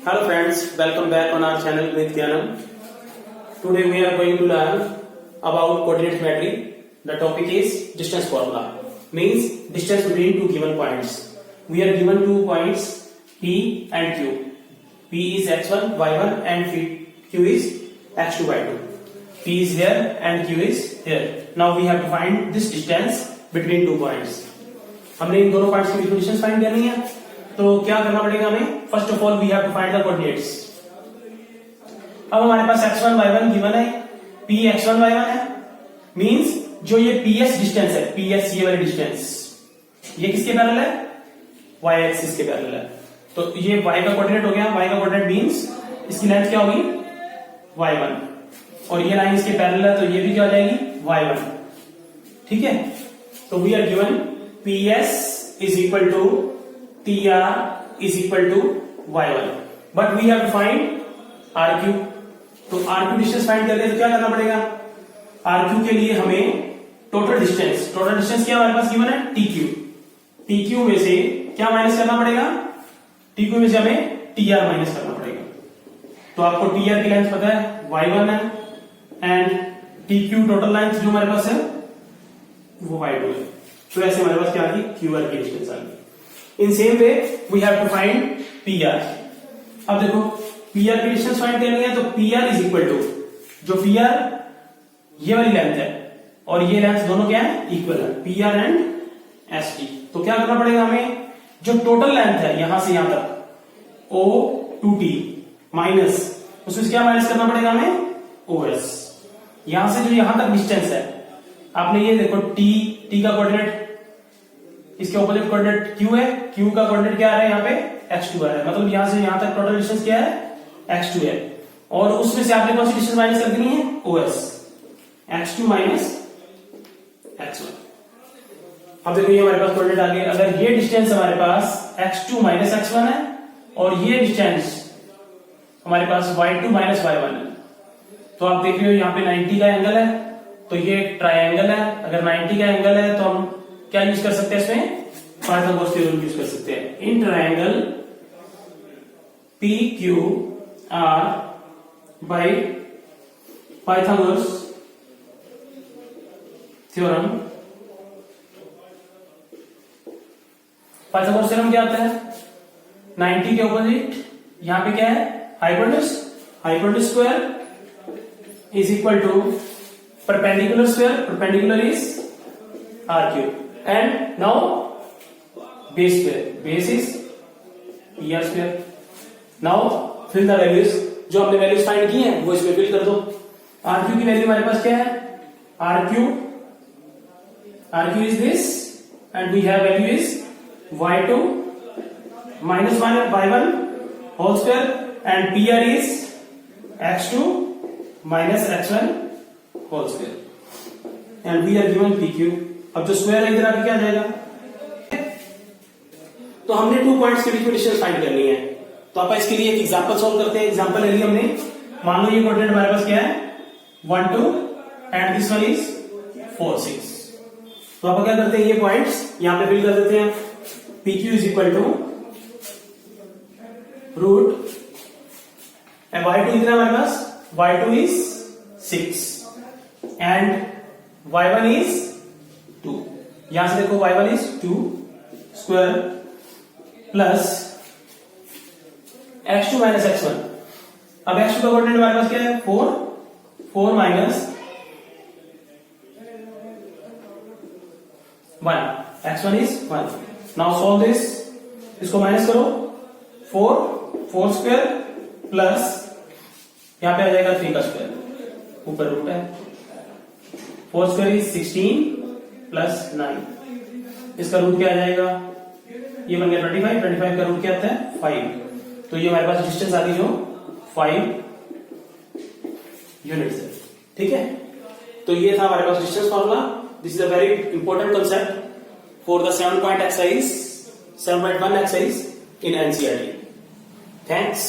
Hello friends, welcome back on our channel with Gyanam. Today we are going to learn about coordinate geometry. The topic is distance formula. Means distance between two given points. We are given 2 points P and Q. P is x1, y1 and Q is x2, y2. P is here and Q is here. Now we have to find this distance between 2 points. हमने इन दोनों points की बीच में distance find करनी है. तो क्या करना पड़ेगा हमें? First of all we have to find the coordinates. अब हमारे पास x1 y1 गिवन है, p x1 y1 है. मींस जो ये ps डिस्टेंस है, ps ये वाली डिस्टेंस, ये किसके पैरेलल है? y एक्सिस के पैरेलल है. तो ये y का कोऑर्डिनेट हो गया. y का कोऑर्डिनेट मींस इसकी लेंथ क्या होगी? y1. और ये लाइन इसके पैरेलल है तो ये भी क्या हो जाएगी? y1. ठीक है. तो we are given ps is equal to TR is equal to Y1. But we have to find RQ. तो RQ डिस्टेंस फाइंड करके तो क्या करना पड़ेगा? RQ के लिए हमें टोटल डिस्टेंस क्या हमारे पास गिवन है? TQ. TQ में से क्या माइनस करना पड़ेगा? TQ में से हमें TR माइनस करना पड़ेगा. तो आपको TR की लेंथ पता है, Y1 है, एंड TQ टोटल लेंथ जो हमारे पास है वो Y2 है. तो ऐसे हमारे पास क्या आ गई? QR की डिस्टेंस आ गई. In same way we have to find PR. अब देखो PR की डिस्टेंस फाइंड करनी है तो PR इज इक्वल टू, जो PR ये वाली लेंथ है और ये लेंथ दोनों क्या है? इक्वल है, PR एंड ST. तो क्या करना पड़ेगा हमें? जो टोटल लेंथ है यहां से यहां तक O to T माइनस, उसमें क्या माइनस करना पड़ेगा हमें? OS. यहां से जो यहां तक डिस्टेंस है, आपने ये देखो T का कोऑर्डिनेट, इसके ऑपोजिट कोऑर्डिनेट Q है, Q का कोऑर्डिनेट क्या आ रहा है? यहाँ पे x2 आ रहा है. मतलब यहां से यहां तक टोटल डिस्टेंस क्या है? x2 है. और उसमें से आपने कौन सी डिस्टेंस माइनस कर देनी है? OS. x2 minus x1. अब देखो ये हमारे पास कोऑर्डिनेट आ गए. अगर ये डिस्टेंस हमारे पास x2 माइनस x1 है और ये डिस्टेंस हमारे पास y2 माइनस y1 है, तो आप देख रहे हो यहाँ पे 90 का एंगल है, तो ये ट्राइंगल है. अगर 90 का एंगल है तो हम क्या यूज कर सकते हैं इसमें? पाइथागोरस थ्योरम यूज कर सकते हैं. In triangle PQR by Pythagoras theorem. Pythagoras theorem क्या आता है? 90 के ऑपोजिट यहां पे क्या है? Hypotenuse. Hypotenuse square is equal to perpendicular square. Perpendicular is RQ. And now base square. Base is PR square. Now fill the values. जो हमने वैल्यूज फाइंड की हैं वो इसमें फिल कर दो. RQ की वैल्यू हमारे पास क्या है? RQ is this and we have value is Y2 minus Y1 whole square and PR is X2 minus X1 whole square and we are given PQ. अब जो स्क्वायर है इधर आके क्या आ जाएगा? तो हमने 2 पॉइंट्स के बीच में डिस्टेंस फाइंड करनी है. तो आप इसके लिए एक एग्जांपल सॉल्व करते हैं. एग्जांपल ले लिया हमने. मान लो ये कोऑर्डिनेट हमारे पास क्या है? 1 2 एंड दिस वन इज 4 6. तो आप क्या करते हैं? ये पॉइंट्स यहां पे फिल कर देते हैं. PQ is equal to root y2 कितना हमारे पास? y2 is 6 and y1 is 2. यहां से देखो y1 is 2 square plus x2 minus x1. अब x2 का कोऑर्डिनेट हमारे पास क्या है? 4 minus 1. x1 is 1. Now solve this. इसको माइनस करो. 4 स्क्वायर प्लस यहां पे आ जाएगा 3 का स्क्वायर, ऊपर रूट है. 4 स्क्वायर इज 16 प्लस 9. इसका रूट क्या आ जाएगा? ये बन गया 25. 25 का रूट क्या आता है? 5. तो ये हमारे पास डिस्टेंस आ गई जो 5 यूनिट्स है. ठीक है. तो ये था हमारे पास distance formula. This is a very important concept for the 7 point exercise, 7.1 exercise in NCERT. Thanks.